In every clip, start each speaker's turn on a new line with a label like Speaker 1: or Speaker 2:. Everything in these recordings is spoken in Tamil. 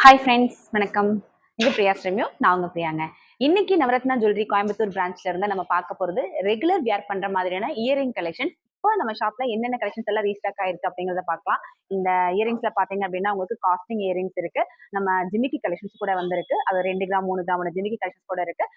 Speaker 1: ஹாய் ஃப்ரெண்ட்ஸ், வணக்கம். இது பிரியா ஸ்ட்ரீமியோ. நான் உங்க பிரியாங்க. இன்னைக்கு நவரத்னா ஜுவல்லரி கோயம்புத்தூர் பிரான்ச்ல இருந்து நம்ம பார்க்க போறது ரெகுலர் வியர் பண்ற மாதிரியான இயரிங் கலெக்ஷன்ஸ். இப்போ நம்ம ஷாப்ல என்னென்ன கலெக்ஷன்ஸ் எல்லாம் ரீஸ்டாக் ஆயிருக்கு அப்படிங்கறத பார்க்கலாம். இந்த இயரிங்ஸ்ல பாத்தீங்க அப்படின்னா உங்களுக்கு காஸ்டிங் இயரிங்ஸ் இருக்கு. நம்ம ஜிமிக்கி கலெக்ஷன்ஸ் கூட வந்திருக்கு. அது 2 கிராம் 3 கிராம் ஜிமிக்கி கலெக்ஷன்ஸ் கூட இருக்கு.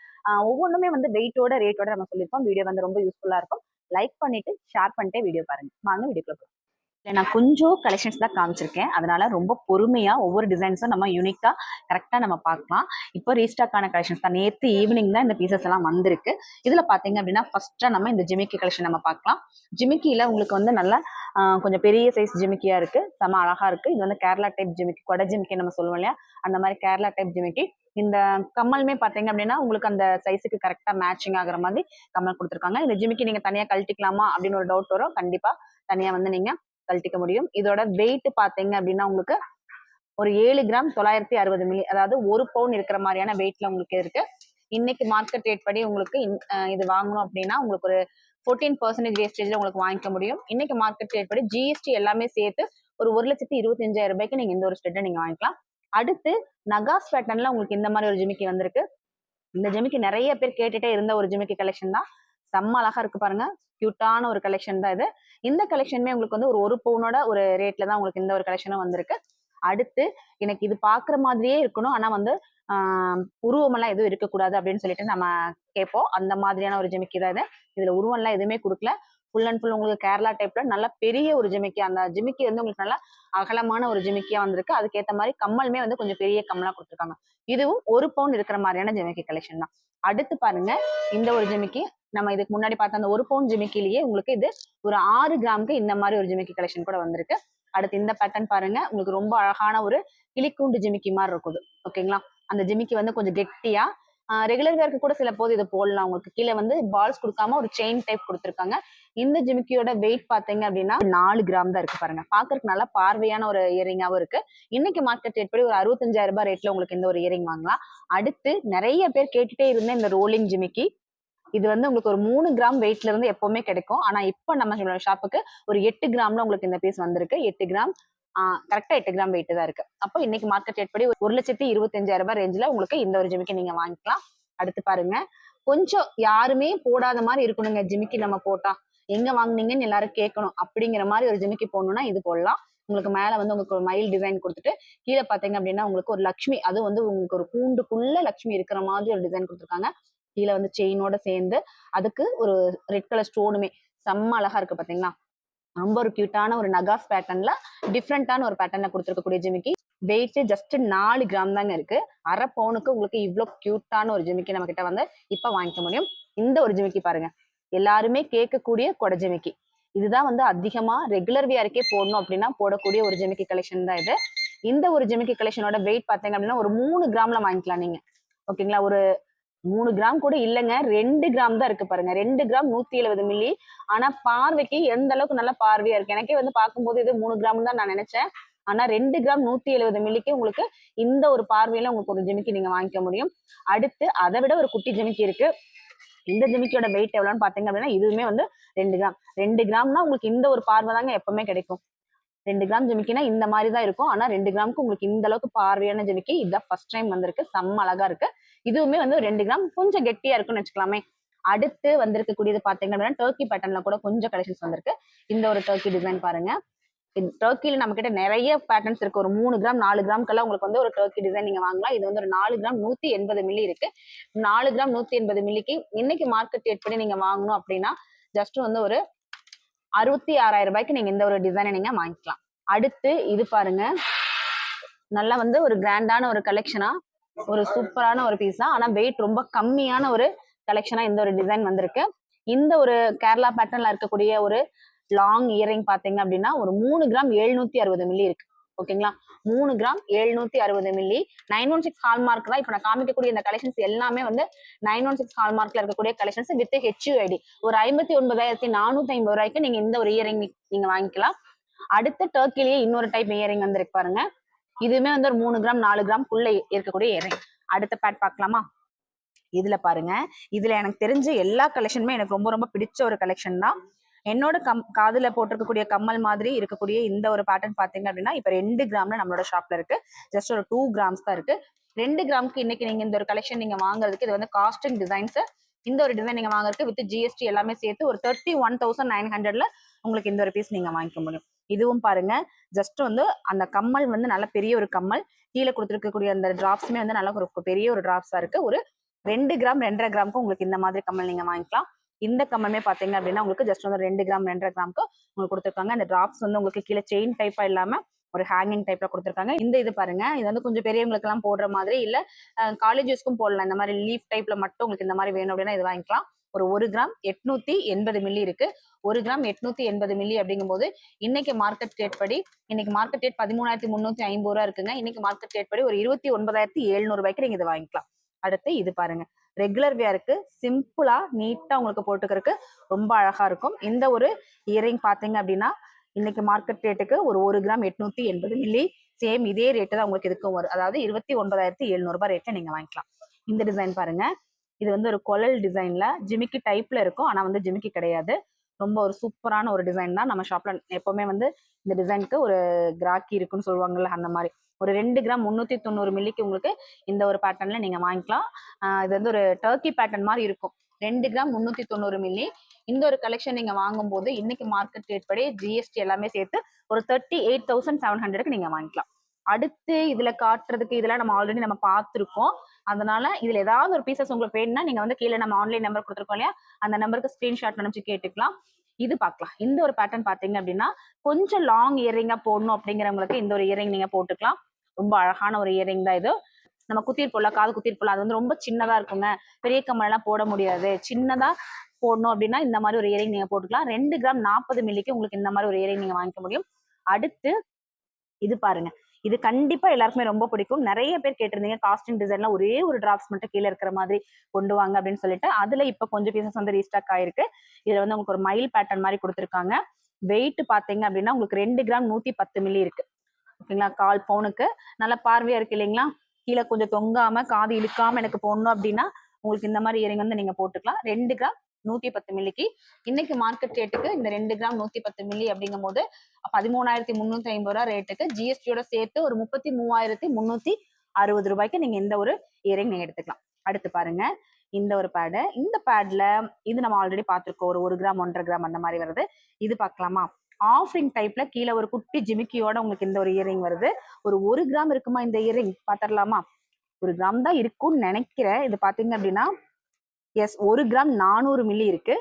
Speaker 1: ஒவ்வொன்றுமே வந்து வெயிட்டோட ரேட்டோட நம்ம சொல்லியிருக்கோம். வீடியோ வந்து ரொம்ப யூஸ்ஃபுல்லா இருக்கும். லைக் பண்ணிட்டு ஷேர் பண்ணிட்டு வீடியோ பாருங்க. வாங்க வீடியோக்குள்ள போலாம். இல்ல நான் கொஞ்சம் கலெக்ஷன்ஸ் தான் காமிச்சிருக்கேன். அதனால ரொம்ப பொறுமையா ஒவ்வொரு டிசைன்ஸும் நம்ம யூனிக்கா கரெக்டா நம்ம பார்க்கலாம். இப்போ ரீஸ்டாக் ஆன கலெக்ஷன்ஸ் தான். நேத்து ஈவினிங் தான் இந்த பீசஸ் எல்லாம் வந்திருக்கு. இதுல பாத்தீங்க அப்படின்னா ஃபர்ஸ்டா நம்ம இந்த ஜிமிக்கி கலெக்ஷன் நம்ம பார்க்கலாம். ஜிமிக்கியில உங்களுக்கு வந்து நல்லா கொஞ்சம் பெரிய சைஸ் ஜிமிக்கியா இருக்கு. செம அழகா இருக்கு. இது வந்து கேரளா டைப் ஜிமிக்கி, கொடை ஜிமிக்கி நம்ம சொல்லுவோம் இல்லையா, அந்த மாதிரி கேரளா டைப் ஜிமிக்கி. இந்த கம்மலுமே பாத்தீங்க அப்படின்னா உங்களுக்கு அந்த சைஸுக்கு கரெக்டா மேட்சிங் ஆகுற மாதிரி கம்மல் கொடுத்துருக்காங்க. இந்த ஜிமிக்கி நீங்க தனியா கழட்டிக்கலாமா அப்படின்னு ஒரு டவுட் வரும். கண்டிப்பா தனியா வந்து நீங்க கழட்டிக்க முடியும். இதோட வெயிட் பாத்தீங்க அப்படின்னா உங்களுக்கு ஒரு 7 கிராம் 960 மில்லி, அதாவது 1 பவுன் இருக்கிற மாதிரியான வெயிட்ல உங்களுக்கு இருக்கு. இன்னைக்கு மார்க்கெட் ரேட் படி உங்களுக்கு இது வாங்கணும் அப்படின்னா உங்களுக்கு ஒரு 14% வேஸ்டேஜ்ல உங்களுக்கு வாங்கிக்க முடியும். இன்னைக்கு மார்க்கெட் ரேட் படி ஜிஎஸ்டி எல்லாமே சேர்த்து ஒரு 1,25,000 ரூபாய்க்கு நீங்க இந்த ஒரு ஸ்டெட்டை நீங்க வாங்கிக்கலாம். அடுத்து நகாஸ் பேட்டர்ன்ல உங்களுக்கு இந்த மாதிரி ஒரு ஜிமிக்கி வந்திருக்கு. இந்த ஜிமிக்கி நிறைய பேர் கேட்டுட்டே இருந்த ஒரு ஜிமிக்கி கலெக்ஷன் தான். செம்ம அழகா இருக்கு பாருங்க. கியூட்டான ஒரு கலெக்ஷன் தான் இது. இந்த கலெக்ஷனுமே உங்களுக்கு வந்து ஒரு பவுனோட ஒரு ரேட்ல தான் உங்களுக்கு இந்த ஒரு கலெக்ஷனும் வந்திருக்கு. அடுத்து எனக்கு இது பாக்குற மாதிரியே இருக்கணும், ஆனா வந்து உருவமெல்லாம் எதுவும் இருக்கக்கூடாது அப்படின்னு சொல்லிட்டு நம்ம கேட்போம். அந்த மாதிரியான ஒரு ஜிமிக்கி தான் இது. இதுல உருவம்லாம் எதுவுமே கொடுக்கல. ஃபுல் அண்ட் ஃபுல் உங்களுக்கு கேரளா டைப்ல நல்ல பெரிய ஒரு ஜிமிக்கி. அந்த ஜிமிக்கி வந்து உங்களுக்கு நல்லா அகலமான ஒரு ஜிமிக்கியா வந்திருக்கு. அதுக்கேற்ற மாதிரி கம்மலுமே வந்து கொஞ்சம் பெரிய கம்மலா கொடுத்துருக்காங்க. இதுவும் 1 பவுன் இருக்கிற மாதிரியான ஜிமிக்கி கலெக்ஷன் தான். அடுத்து பாருங்க, இந்த ஒரு ஜிமிக்கி நம்ம இதுக்கு முன்னாடி பார்த்த அந்த 1 பவுன் ஜிமிக்கிலேயே உங்களுக்கு இது ஒரு 6 கிராமுக்கு இந்த மாதிரி ஒரு ஜிமிக்கி கலெக்ஷன் கூட வந்திருக்கு. அடுத்து இந்த பேட்டர்ன் பாருங்க, உங்களுக்கு ரொம்ப அழகான ஒரு கிளிக்கூண்டு ஜிமிக்கி மாதிரி இருக்குது. ஓகேங்களா, அந்த ஜிமிக்கி வந்து கொஞ்சம் கெட்டியா ரெகுலர் வேர்க்கு கூட சில போது இது போடலாம். உங்களுக்கு கீழே வந்து பால்ஸ் கொடுக்காம ஒரு செயின் டைப் கொடுத்துருக்காங்க. இந்த ஜிமிக்கியோட வெயிட் பாத்தீங்க அப்படின்னா 4 கிராம் தான் இருக்கு பாருங்க. பாக்குறதுக்கு நல்லா பார்வையான ஒரு இயரிங்காவும் இருக்கு. இன்னைக்கு மார்க்கெட் ரேட் படி ஒரு 65,000 ரூபாய் ரேட்ல உங்களுக்கு இந்த ஒரு இயரிங் வாங்கலாம். அடுத்து நிறைய பேர் கேட்டுட்டே இருந்த இந்த ரோலிங் ஜிமிக்கி, இது வந்து உங்களுக்கு ஒரு 3 கிராம் வெயிட்ல இருந்து எப்பவுமே கிடைக்கும். ஆனா இப்ப நம்ம ஷாப்புக்கு ஒரு 8 கிராம்ல உங்களுக்கு இந்த பீஸ் வந்திருக்கு. 8 கிராம் கரெக்டா 8 கிராம் வெயிட் தான் இருக்கு. அப்போ இன்னைக்கு மார்க்கெட் ரேட் படி 1,25,000 ரூபாய் ரேஞ்சில உங்களுக்கு இந்த ஒரு ஜிமிக்கி நீங்க வாங்கிக்கலாம். அடுத்து பாருங்க, கொஞ்சம் யாருமே போடாத மாதிரி இருக்கணுங்க ஜிமிக்கி. நம்ம போட்டா எங்க வாங்குனீங்கன்னு எல்லாரும் கேட்கணும் அப்படிங்கிற மாதிரி ஒரு ஜிமிக்கி போடணும்னா இது போடலாம். உங்களுக்கு மேல வந்து உங்களுக்கு ஒரு மயில் டிசைன் கொடுத்துட்டு கீழே பாத்தீங்க அப்படின்னா உங்களுக்கு ஒரு லட்சுமி, அது வந்து உங்களுக்கு ஒரு கூண்டுக்குள்ள லட்சுமி இருக்கிற மாதிரி ஒரு டிசைன் கொடுத்துருக்காங்க. கீழே வந்து செயினோட சேர்ந்து அதுக்கு ஒரு ரெட் கலர் ஸ்டோனுமே செம்ம அழகா இருக்கு பாத்தீங்களா. ரொம்ப ஒரு கியூட்டான ஒரு நகாஸ் பேட்டர்ன்ல டிஃப்ரெண்டான ஒரு பேட்டர்ன்ல கொடுத்துருக்கக்கூடிய ஜிமிக்கி. வெயிட் ஜஸ்ட் 4 கிராம் தாங்க இருக்கு. அரை பவுனுக்கு உங்களுக்கு இவ்வளவு கியூட்டான ஒரு ஜிமிக்கி நம்ம கிட்ட வந்து இப்ப வாங்கிக்க முடியும். இந்த ஒரு ஜிமிக்கி பாருங்க, எல்லாருமே கேட்கக்கூடிய கொடை ஜிமிக்கி. இதுதான் வந்து அதிகமா ரெகுலர் வியருக்கே போடணும் அப்படின்னா போடக்கூடிய ஒரு ஜிமிக்கி கலெக்ஷன் தான் இது. இந்த ஒரு ஜிமிக்கி கலெக்ஷனோட வெயிட் பாத்தீங்க அப்படின்னா ஒரு 3 கிராம்ல வாங்கிக்கலாம் நீங்க. ஓகேங்களா, ஒரு 3 கிராம் கூட இல்லைங்க, 2 கிராம் தான் இருக்கு பாருங்க. 2 கிராம் 170 மில்லி. ஆனா பார்வைக்கு எந்த அளவுக்கு நல்ல பார்வையா இருக்கு. எனக்கே வந்து பார்க்கும்போது இது 3 கிராம் தான் நான் நினைச்சேன். ஆனா 2 கிராம் 170 மில்லிக்கு உங்களுக்கு இந்த ஒரு பார்வையில உங்களுக்கு ஒரு ஜிமிக்கி நீங்க வாங்கிக்க முடியும். அடுத்து அதை விட ஒரு குட்டி ஜிமிக்கி இருக்கு. இந்த ஜிமிக்கியோட வெயிட் எவ்வளவுன்னு பாத்தீங்க அப்படின்னா இதுவுமே வந்து 2 கிராம். 2 கிராம்னா உங்களுக்கு இந்த ஒரு பார்வை தாங்க எப்பவுமே கிடைக்கும். 2 கிராம் ஜிமிக்கினா இந்த மாதிரி தான் இருக்கும். ஆனா 2 கிராமுக்கு உங்களுக்கு இந்த அளவுக்கு பார்வையான ஜிமிக்கி இதுதான் ஃபர்ஸ்ட் டைம் வந்திருக்கு. செம்ம அழகா இருக்கு. இதுவுமே வந்து 2 கிராம் கொஞ்சம் கெட்டியா இருக்குன்னு வச்சுக்கலாமே. அடுத்து வந்திருக்கக்கூடியது பாத்தீங்க அப்படின்னா டர்க்கி பேட்டர்ன்ல கூட கொஞ்சம் கலெக்ஷன்ஸ் வந்திருக்கு. இந்த ஒரு டர்க்கி டிசைன் பாருங்க. டர்க்கில நம்ம கிட்ட நிறைய பேட்டர்ன்ஸ் இருக்கு. ஒரு 3 கிராம் 4 கிராம்க்கெல்லாம் உங்களுக்கு வந்து ஒரு டர்க்கி டிசைன் நீங்க வாங்கலாம். இது வந்து ஒரு 4 கிராம் 180 மில்லி இருக்கு. 4 கிராம் 180 மில்லிக்கு இன்னைக்கு மார்க்கெட் ரேட் படி நீங்க வாங்கணும் அப்படின்னா ஜஸ்ட் வந்து ஒரு 66,000 ரூபாய்க்கு நீங்க இந்த ஒரு டிசைனை நீங்க வாங்கிக்கலாம். அடுத்து இது பாருங்க, நல்லா வந்து ஒரு கிராண்டான ஒரு கலெக்ஷனா, ஒரு சூப்பரான ஒரு பீஸா, ஆனா வெயிட் ரொம்ப கம்மியான ஒரு கலெக்ஷனா இந்த ஒரு டிசைன் வந்திருக்கு. இந்த ஒரு கேரளா பேட்டர்ன்ல இருக்கக்கூடிய ஒரு லாங் இயரிங் பாத்தீங்க அப்படின்னா ஒரு 3 கிராம் 760 மில்லி இருக்கு. ஓகேங்களா, 3 கிராம் 760 மில்லி 916 ஹால்மார்க் தான். இப்ப நான் காமிக்கக்கூடிய இந்த கலெக்ஷன்ஸ் எல்லாமே வந்து 916 ஹால்மார்க்ல இருக்கக்கூடிய கலெக்ஷன்ஸ் வித் HUID. ஒரு 59,450 ரூபாய்க்கு நீங்க இந்த ஒரு இயரிங் நீங்க வாங்கிக்கலாம். அடுத்து டர்க்கிலேயே இன்னொரு டைப் இயரிங் வந்திருக்கு பாருங்க. இதுவுமே வந்து ஒரு 3 கிராம் 4 கிராம்க்குள்ள இருக்கக்கூடிய இயரிங். அடுத்த பேட் பார்க்கலாமா. இதுல பாருங்க, இதுல எனக்கு தெரிஞ்ச எல்லா கலெக்ஷனுமே எனக்கு ரொம்ப ரொம்ப பிடிச்ச ஒரு கலெக்ஷன் தான். என்னோட காதுல போட்டிருக்கக்கூடிய கம்மல் மாதிரி இருக்கக்கூடிய இந்த ஒரு பேட்டர்ன் பாத்தீங்க அப்படின்னா இப்ப 2 கிராம்ல நம்மளோட ஷாப்ல இருக்கு. ஜஸ்ட் ஒரு 2 கிராம்ஸ் தான் இருக்கு. 2 கிராமுக்கு இன்னைக்கு நீங்க இந்த ஒரு கலெக்ஷன் நீங்க வாங்குறதுக்கு இது வந்து காஸ்டிங் டிசைன்ஸ். இந்த ஒரு டிசைன் நீங்க வாங்குறதுக்கு வித் ஜிஎஸ்டி எல்லாமே சேர்த்து ஒரு 31,900ல உங்களுக்கு இந்த ஒரு பீஸ் நீங்க வாங்கிக்க முடியும். இதுவும் பாருங்க, ஜஸ்ட் வந்து அந்த கம்மல் வந்து நல்ல பெரிய ஒரு கம்மல். கீழே கொடுத்துருக்கக்கூடிய அந்த டிராப்ஸுமே வந்து நல்ல ஒரு பெரிய ஒரு டிராப்ஸா இருக்கு. ஒரு 2 கிராம் 2.5 கிராமுக்கு உங்களுக்கு இந்த மாதிரி கம்மல் நீங்க வாங்கிக்கலாம். இந்த கம்மலுமே பாத்தீங்க அப்படின்னா உங்களுக்கு ஜஸ்ட் வந்து 2 கிராம் 2.5 கிராமுக்கு உங்களுக்கு கொடுத்துருக்காங்க. அந்த டிராப்ஸ் வந்து உங்களுக்கு கீழே செயின் டைப்பா இல்லாம ஒரு ஹேங்கிங் டைப்ல கொடுத்துருக்காங்க. இந்த இது பாருங்க, இது வந்து கொஞ்சம் பெரியவங்களுக்கு எல்லாம் போடுற மாதிரி இல்ல, காலேஜஸ்க்கும் போடலாம். இந்த மாதிரி லீஃப் டைப்ல மட்டும் உங்களுக்கு இந்த மாதிரி வேணும் அப்படின்னா இது வாங்கிக்கலாம். ஒரு 1 கிராம் 880 மில்லி இருக்கு. 1 கிராம் 880 மில்லி அப்படிங்கும்போது இன்னைக்கு மார்க்கெட் ரேட் படி, இன்னைக்கு மார்க்கெட் ரேட் 13,350 ரூபா இருக்குங்க. இன்னைக்கு மார்க்கெட் ரேட் படி ஒரு 29,700 ரூபாய்க்கு நீங்க இது வாங்கிக்கலாம். அடுத்து இது பாருங்க, ரெகுலர் வேருக்கு சிம்பிளா நீட்டா உங்களுக்கு போட்டுக்கிறதுக்கு ரொம்ப அழகா இருக்கும். இந்த ஒரு இயரிங் பாத்தீங்க அப்படின்னா இன்னைக்கு மார்க்கெட் ரேட்டுக்கு ஒரு 1 கிராம் 880 மில்லி சேம் இதே ரேட்டு தான் உங்களுக்கு இதுக்கும் வரும். அதாவது 29,700 ரூபாய் ரேட்ல நீங்க வாங்கிக்கலாம். இந்த டிசைன் பாருங்க, இது வந்து ஒரு கொழல் டிசைன்ல ஜிமிக்கி டைப்ல இருக்கும். ஆனா வந்து ஜிமிக்கி கிடையாது. ரொம்ப ஒரு சூப்பரான ஒரு டிசைன் தான். நம்ம ஷாப்ல எப்பவுமே வந்து இந்த டிசைனுக்கு ஒரு கிராக்கி இருக்குன்னு சொல்லுவாங்கல்ல, அந்த மாதிரி ஒரு 2 கிராம் 390 மில்லிக்கு உங்களுக்கு இந்த ஒரு பேட்டர்ன்ல நீங்க வாங்கிக்கலாம். இது வந்து ஒரு டர்க்கி பேட்டர்ன் மாதிரி இருக்கும். 2 கிராம் 390 மில்லி. இந்த ஒரு கலெக்ஷன் நீங்க வாங்கும் போது இன்னைக்கு மார்க்கெட் ரேட் படி ஜிஎஸ்டி எல்லாமே சேர்த்து ஒரு 38,700க்கு நீங்க வாங்கிக்கலாம். அடுத்து இதுல காட்டுறதுக்கு இதெல்லாம் நம்ம ஆல்ரெடி நம்ம பார்த்துருக்கோம். அதனால இதுல ஏதாவது ஒரு பீசஸ் உங்களுக்கு வேணும்னா நீங்க வந்து கீழே நம்ம ஆன்லைன் நம்பர் கொடுத்துருக்கோம் இல்லையா, அந்த நம்பருக்கு ஸ்கிரீன்ஷாட் அனுப்பிச்சு கேட்டுக்கலாம். இது பார்க்கலாம். இந்த ஒரு பேட்டர்ன் பாத்தீங்க அப்படின்னா கொஞ்சம் லாங் இயரிங்கா போடணும் அப்படிங்கிறவங்களுக்கு இந்த ஒரு இயரிங் நீங்க போட்டுக்கலாம். ரொம்ப அழகான ஒரு இயரிங் தான் இது. நம்ம குத்திர் போடலாம், காது குத்திர் போடலாம். அது வந்து ரொம்ப சின்னதா இருக்குங்க, பெரிய கம்மல் எல்லாம் போட முடியாது. சின்னதா போடணும் அப்படின்னா இந்த மாதிரி ஒரு இயரிங் நீங்க போட்டுக்கலாம். 2 கிராம் 40 மில்லிக்கு உங்களுக்கு இந்த மாதிரி ஒரு இயரிங் நீங்க வாங்கிக்க முடியும். அடுத்து இது பாருங்க, இது கண்டிப்பா எல்லாருக்குமே ரொம்ப பிடிக்கும். நிறைய பேர் கேட்டிருந்தீங்க காஸ்டிங் டிசைன்ல ஒரே ஒரு டிராப்ஸ் மட்டும் கீழே இருக்கிற மாதிரி கொண்டு வாங்க அப்படின்னு சொல்லிட்டு. அதுல இப்ப கொஞ்சம் பீசஸ் வந்து ரீஸ்டாக் ஆயிருக்கு. இதுல வந்து உங்களுக்கு ஒரு மயில் பேட்டர்ன் மாதிரி கொடுத்துருக்காங்க. வெயிட் பாத்தீங்க அப்படின்னா உங்களுக்கு 2 கிராம் 110 மில்லி இருக்கு. ஓகேங்களா, 1/4 பவுனுக்கு நல்ல பார்வையா இருக்கு இல்லைங்களா. கீழே கொஞ்சம் தொங்காம காது இழுக்காம எனக்கு போடணும் அப்படின்னா உங்களுக்கு இந்த மாதிரி இயரிங் வந்து நீங்க போட்டுக்கலாம். 2 கிராம் 110 மில்லிக்கு இன்னைக்கு மார்க்கெட் ரேட்டுக்கு இந்த 2 கிராம் 110 மில்லி அப்படிங்கும் போது 13,350 ரூபாய் ரேட்டுக்கு ஜிஎஸ்டியோட சேர்த்து ஒரு 33,360 ரூபாய்க்கு நீங்க இந்த ஒரு இயரிங் நீங்க எடுத்துக்கலாம். அடுத்து பாருங்க, இந்த ஒரு பேடு. இந்த பேட்ல இது நம்ம ஆல்ரெடி பார்த்திருக்கோம். ஒரு 1 கிராம் 1.5 கிராம் அந்த மாதிரி வருது. இது பார்க்கலாமா? ஆஃப்ரிங் டைப்ல கீழே ஒரு குட்டி ஜிமிக்கியோட உங்களுக்கு இந்த ஒரு இயரிங் வருது. ஒரு 1 கிராம் இருக்குமா இந்த இயரிங்? பாத்திரலாமா? 1 கிராம் தான் இருக்கும்னு நினைக்கிறேன். இது பாத்தீங்க அப்படின்னா எஸ், 1 கிராம் 400 மில்லி இருக்கு.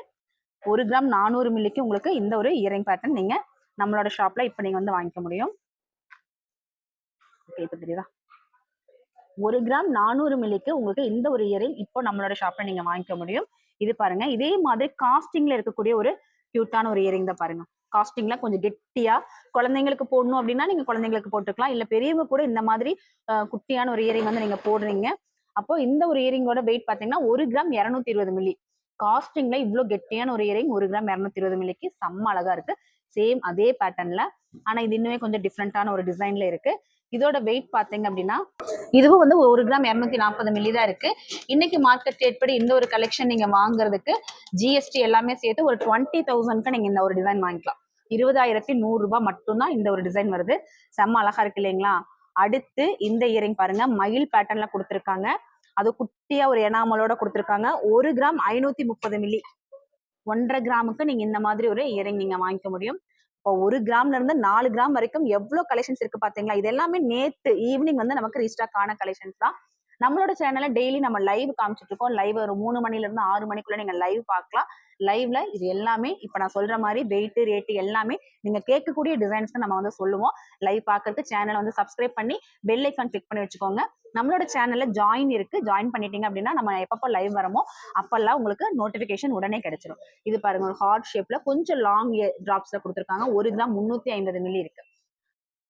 Speaker 1: 1 கிராம் 400 மில்லிக்கு உங்களுக்கு இந்த ஒரு இயரிங் பேட்டர்ன் நீங்க நம்மளோட ஷாப்ல இப்ப நீங்க வந்து வாங்கிக்க முடியும். இப்ப தெரியுதா? 1 கிராம் 400 மில்லிக்கு உங்களுக்கு இந்த ஒரு இயரிங் இப்போ நம்மளோட ஷாப்ல நீங்க வாங்கிக்க முடியும். இது பாருங்க, இதே மாதிரி காஸ்டிங்ல இருக்கக்கூடிய ஒரு கியூட்டான ஒரு இயரிங் தான் பாருங்க. காஸ்டிங்ல கொஞ்சம் கெட்டியா குழந்தைங்களுக்கு போடணும் அப்படின்னா நீங்க குழந்தைங்களுக்கு போட்டுக்கலாம். இல்ல பெரியவங்க கூட இந்த மாதிரி குட்டியான ஒரு இயரிங் வந்து நீங்க போடுறீங்க. அப்போ இந்த ஒரு இயரிங்கோட வெயிட் பாத்தீங்கன்னா 1 கிராம் 220 மில்லி. காஸ்டிங்ல இவ்வளவு கெட்டியான ஒரு இயரிங் 1 கிராம் 220 மில்லிக்கு செம்ம அழகா இருக்கு. சேம் அதே பேட்டர்ன்ல, ஆனா இது இன்னுமே கொஞ்சம் டிஃப்ரெண்டான ஒரு டிசைன்ல இருக்கு. இதோட வெயிட் பாத்தீங்க அப்படின்னா இதுவும் வந்து 1 கிராம் 240 மில்லி தான் இருக்கு. இன்னைக்கு மார்க்கெட் ரேட் படி இந்த ஒரு கலெக்ஷன் நீங்க வாங்குறதுக்கு ஜிஎஸ்டி எல்லாமே சேர்த்து ஒரு 20,000க்கு நீங்க இந்த ஒரு டிசைன் வாங்கிக்கலாம். 20,100 ரூபாய் மட்டும்தான் இந்த ஒரு டிசைன் வருது. செம்ம அழகா இருக்கு இல்லைங்களா. அடுத்து இந்த இயரிங் பாருங்க, மயில் பேட்டர்ன்ல கொடுத்துருக்காங்க. அது குட்டியா ஒரு எனாமலோட கொடுத்துருக்காங்க. 1 கிராம் 530 மில்லி. 1.5 கிராமுக்கு நீங்க இந்த மாதிரி ஒரு இயரிங் நீங்க வாங்கிக்க முடியும். இப்போ 1 கிராம்ல இருந்து 4 கிராம் வரைக்கும் எவ்வளவு கலெக்ஷன்ஸ் இருக்கு பாத்தீங்களா. இது எல்லாமே நேத்து ஈவினிங் வந்து நமக்கு ரீஸ்டாக் ஆன கலெக்ஷன்ஸ் தான். நம்மளோட சேனல்ல டெய்லி நம்ம லைவ் காமிச்சிட்டு இருக்கோம். லைவ் ஒரு 3 மணில இருந்து 6 மணிக்குள்ள நீங்க லைவ் பார்க்கலாம். லைவ்ல இது எல்லாமே இப்ப நான் சொல்ற மாதிரி வெயிட் ரேட் எல்லாமே நீங்க கேட்கக்கூடிய டிசைன்ஸ் நம்ம வந்து சொல்லுவோம். லைவ் பார்க்கறதுக்கு சேனலை வந்து சப்ஸ்கிரைப் பண்ணி பெல் ஐக்கான் கிளிக் பண்ணி வச்சுக்கோங்க. நம்மளோட சேனல்ல ஜாயின் இருக்கு. ஜாயின் பண்ணிட்டீங்க அப்படின்னா நம்ம எப்பப்போ லைவ் வரமோ அப்பெல்லாம் உங்களுக்கு நோட்டிபிகேஷன் உடனே கிடைச்சிடும். இது பாருங்க, ஒரு ஹார்ட் ஷேப்ல கொஞ்சம் லாங் டிராப்ஸ்ல கொடுத்துருக்காங்க. 1 கிராம் 350 மில்லி இருக்கு.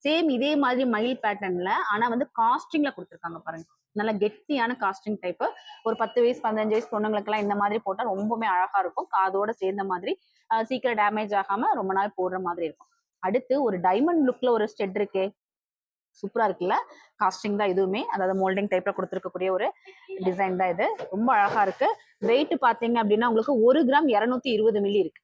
Speaker 1: சேம் இதே மாதிரி மயில் பேட்டர்ன்ல, ஆனா வந்து காஸ்டிங்ல கொடுத்துருக்காங்க பாருங்க. நல்ல கெட்டியான காஸ்டிங் டைப். ஒரு 10 வயசு 15 வயசு பொண்ணுங்களுக்கு எல்லாம் இந்த மாதிரி போட்டா ரொம்பவுமே அழகா இருக்கும். காதோட சேர்ந்த மாதிரி சீக்கிரம் டேமேஜ் ஆகாம ரொம்ப நாள் போடுற மாதிரி இருக்கும். அடுத்து ஒரு டைமண்ட் லுக்ல ஒரு ஸ்டெட் இருக்கே, சூப்பரா இருக்குல்ல. காஸ்டிங் தான் இதுவுமே, அதாவது மோல்டிங் டைப்ல கொடுத்துருக்கக்கூடிய ஒரு டிசைன் தான் இது. ரொம்ப அழகா இருக்கு. வெயிட் பாத்தீங்க அப்படின்னா உங்களுக்கு 1 கிராம் 220 மில்லி இருக்கு.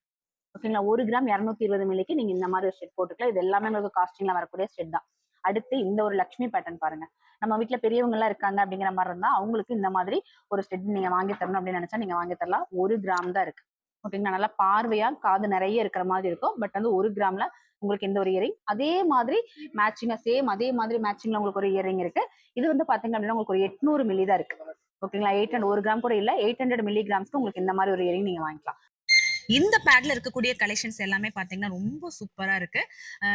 Speaker 1: ஓகேங்களா. 1 கிராம் 220 மில்லிக்கு நீங்க இந்த மாதிரி ஒரு ஸ்டெட் போட்டுக்கலாம். இது எல்லாமே உங்களுக்கு காஸ்டிங்ல வரக்கூடிய ஸ்டெட் தான். அடுத்து இந்த ஒரு லக்ஷ்மி பேட்டர்ன் பாருங்க. நம்ம வீட்டுல பெரியவங்க எல்லாம் இருக்காங்க அப்படிங்கிற மாதிரி இருந்தா அவங்களுக்கு இந்த மாதிரி ஒரு ஸ்டெட் நீங்க வாங்கி தரணும் அப்படின்னு நினைச்சா நீங்க வாங்கி தரலாம். 1 கிராம் தான் இருக்கு. ஓகேங்களா. நல்லா பார்வையா காது நிறைய இருக்கிற மாதிரி இருக்கும். பட் வந்து 1 கிராம்ல உங்களுக்கு இந்த ஒரு இயரிங் அதே மாதிரி மேட்சிங்கா சேம் அதே மாதிரி மேட்சிங்ல உங்களுக்கு ஒரு இயரிங் இருக்கு. இது வந்து பாத்தீங்க அப்படின்னா உங்களுக்கு ஒரு 800 மில்லி தான் இருக்கு. ஓகேங்களா. 800 1 கிராம் கூட இல்ல, 800 மில்லி கிராம்ஸ்க்கு உங்களுக்கு இந்த மாதிரி ஒரு இயரிங் நீங்க வாங்கிக்கலாம். இந்த பேட்ல இருக்கக்கூடிய கலெக்ஷன்ஸ் எல்லாமே பாத்தீங்கன்னா ரொம்ப சூப்பரா இருக்கு.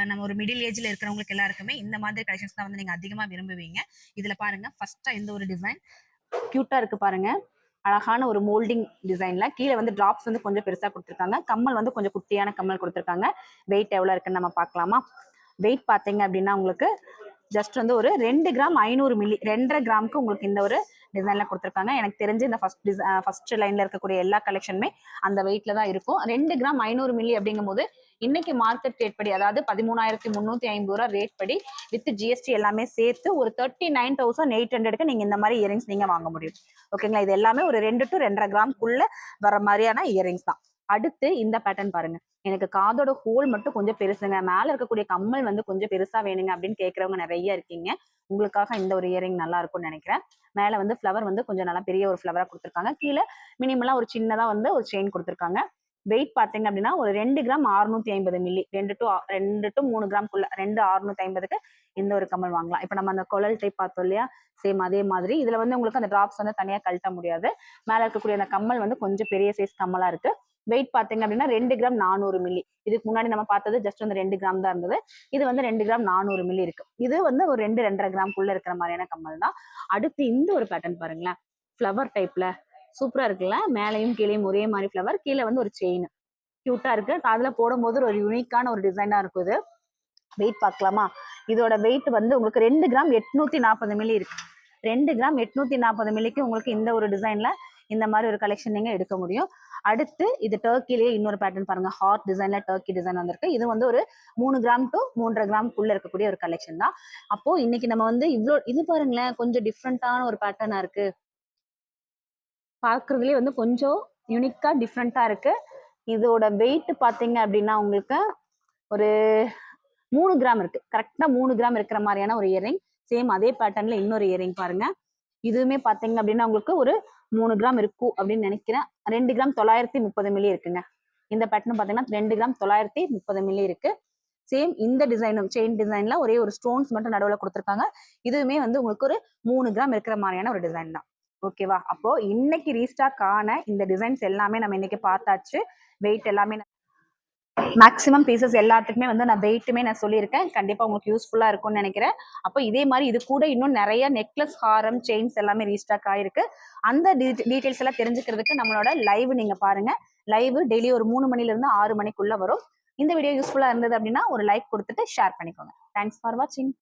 Speaker 1: நம்ம ஒரு மிடில் ஏஜ்ல இருக்கிறவங்களுக்கு எல்லாருக்குமே இந்த மாதிரி கலெக்ஷன்ஸ் தான் வந்து நீங்க அதிகமா விரும்புவீங்க. இதுல பாருங்க ஃபர்ஸ்டா இந்த ஒரு டிசைன் கியூட்டா இருக்கு பாருங்க. அழகான ஒரு மோல்டிங் டிசைன்ல கீழே வந்து டிராப்ஸ் வந்து கொஞ்சம் பெருசா கொடுத்துருக்காங்க. கம்மல் வந்து கொஞ்சம் குட்டியான கம்மல் கொடுத்துருக்காங்க. வெயிட் எவ்வளவு இருக்குன்னு நம்ம பார்க்கலாமா? வெயிட் பாத்தீங்க அப்படின்னா உங்களுக்கு ஜஸ்ட் வந்து ஒரு 2 கிராம் 500 மில்லி 2.5 கிராமுக்கு உங்களுக்கு இந்த ஒரு டிசைன்ல கொடுத்துருக்காங்க. எனக்கு தெரிஞ்சு இந்த ஃபர்ஸ்ட் லைன்ல இருக்கக்கூடிய எல்லா கலெக்ஷனுமே அந்த வெயிட்ல தான் இருக்கும். 2 கிராம் 500 மில்லி அப்படிங்கும் போது இன்னைக்கு மார்க்கெட் ரேட் படி அதாவது 13,350 ரூபாய் ரேட் படி வித் ஜிஎஸ்டி எல்லாமே சேர்த்து ஒரு 39,800க்கு நீங்க இந்த மாதிரி இயரிங்ஸ் நீங்க வாங்க முடியும். ஓகேங்களா. இது எல்லாமே ஒரு 2 to 2.5 கிராம்க்குள்ள வர மாதிரியான இயரிங்ஸ் தான். அடுத்து இந்த பேட்டர்ன் பாருங்க. எனக்கு காதோட ஹோல் மட்டும் கொஞ்சம் பெருசுங்க, மேல இருக்கக்கூடிய கம்மல் வந்து கொஞ்சம் பெருசா வேணுங்க அப்படின்னு கேட்கறவங்க நிறைய இருக்கீங்க. உங்களுக்காக இந்த ஒரு இயரிங் நல்லா இருக்கும்னு நினைக்கிறேன். மேல வந்து ஃப்ளவர் வந்து கொஞ்சம் நல்லா பெரிய ஒரு ஃப்ளவரா கொடுத்துருக்காங்க. கீழே மினிமலா ஒரு சின்னதா வந்து ஒரு செயின் கொடுத்துருக்காங்க. வெயிட் பாத்தீங்க அப்படின்னா ஒரு 2 கிராம் 650 மில்லி 2 to 3 கிராம்க்குள்ள 2 650க்கு இந்த ஒரு கம்மல் வாங்கலாம். இப்ப நம்ம அந்த கொழல் டைப் பார்த்தோம் இல்லையா, சேம் அதே மாதிரி இதுல வந்து உங்களுக்கு அந்த டிராப்ஸ் வந்து தனியா கழட்ட முடியாது. மேல இருக்கக்கூடிய அந்த கம்மல் வந்து கொஞ்சம் பெரிய சைஸ் கம்மலா இருக்கு. வெயிட் பாத்தீங்க அப்படின்னா 2 கிராம் 400 மில்லி. இதுக்கு முன்னாடி நம்ம பார்த்தது ஜஸ்ட் வந்து 2 கிராம் தான் இருந்தது. இது வந்து 2 கிராம் 400 மில்லி இருக்கு. இது வந்து ஒரு 2.5 கிராம்க்குள்ள இருக்கிற மாதிரியான கம்மல் தான். அடுத்து இந்த ஒரு பேட்டர்ன் பாருங்களேன். ஃப்ளவர் டைப்ல சூப்பரா இருக்குல்ல. மேலையும் கீழையும் ஒரே மாதிரி ஃப்ளவர், கீழே வந்து ஒரு செயின் கியூட்டா இருக்கு. அதுல போடும்போது ஒரு யூனிக்கான ஒரு டிசைனா இருக்கும். இது வெயிட் பார்க்கலாமா? இதோட வெயிட் வந்து உங்களுக்கு 2 கிராம் 840 மில்லி இருக்கு. 2 கிராம் 840 மில்லிக்கு உங்களுக்கு இந்த ஒரு டிசைன்ல இந்த மாதிரி ஒரு கலெக்ஷன் நீங்க எடுக்க முடியும். அடுத்து இது டர்க்கிலேயே இன்னொரு பேட்டர்ன் பாருங்க. ஹார்ட் டிசைன்ல டர்க்கி டிசைன் வந்திருக்கு. இது வந்து ஒரு 3 கிராம் to 3.5 கிராம்க்குள்ள இருக்கக்கூடிய ஒரு கலெக்ஷன் தான். அப்போ இன்னைக்கு நம்ம வந்து இது பாருங்களேன், கொஞ்சம் டிஃப்ரெண்டான ஒரு பேட்டர்னா இருக்கு. பார்க்கறதுலயே வந்து கொஞ்சம் யூனிக்கா டிஃப்ரெண்டா இருக்கு. இதோட வெயிட் பாத்தீங்க அப்படின்னா உங்களுக்கு ஒரு 3 கிராம் இருக்கு. கரெக்டா 3 கிராம் இருக்கிற மாதிரியான ஒரு இயரிங். சேம் அதே பேட்டர்ன்ல இன்னொரு இயரிங் பாருங்க. இதுவுமே பாத்தீங்க அப்படின்னா உங்களுக்கு ஒரு 3 கிராம் இருக்கும் அப்படின்னு நினைக்கிறேன். 2 கிராம் 930 மில்லி இருக்குங்க. இந்த பேட்டர்ன் பாத்தீங்கன்னா 2 கிராம் 930 மில்லி இருக்கு. சேம் இந்த டிசைனும் செயின் டிசைன்ல ஒரே ஒரு ஸ்டோன்ஸ் மட்டும் நடுவுல கொடுத்துருக்காங்க. இதுவுமே வந்து உங்களுக்கு ஒரு 3 கிராம் இருக்கிற மாதிரியான ஒரு டிசைன் தான். ஓகேவா. அப்போ இன்னைக்கு ரீஸ்டாக் ஆன இந்த டிசைன்ஸ் எல்லாமே நம்ம இன்னைக்கு பார்த்தாச்சு. வெயிட் எல்லாமே மேக்ஸிமம் பீசஸ் எல்லாத்துக்குமே வந்து நான் வெயிட்டுமே நான் சொல்லியிருக்கேன். கண்டிப்பா உங்களுக்கு யூஸ்ஃபுல்லா இருக்கும்னு நினைக்கிறேன். அப்போ இதே மாதிரி இது கூட இன்னும் நிறைய நெக்லஸ், ஹாரம், செயின்ஸ் எல்லாமே ரீஸ்டாக் ஆயிருக்கு. அந்த டீடைல்ஸ் எல்லாம் தெரிஞ்சுக்கிறதுக்கு நம்மளோட லைவ் நீங்க பாருங்க. லைவ் டெய்லி ஒரு 3 மணில இருந்து 6 மணிக்குள்ள வரும். இந்த வீடியோ யூஸ்ஃபுல்லா இருந்தது அப்படின்னா ஒரு லைக் கொடுத்துட்டு ஷேர் பண்ணிக்கோங்க. தேங்க்ஸ் ஃபார் வாட்சிங்.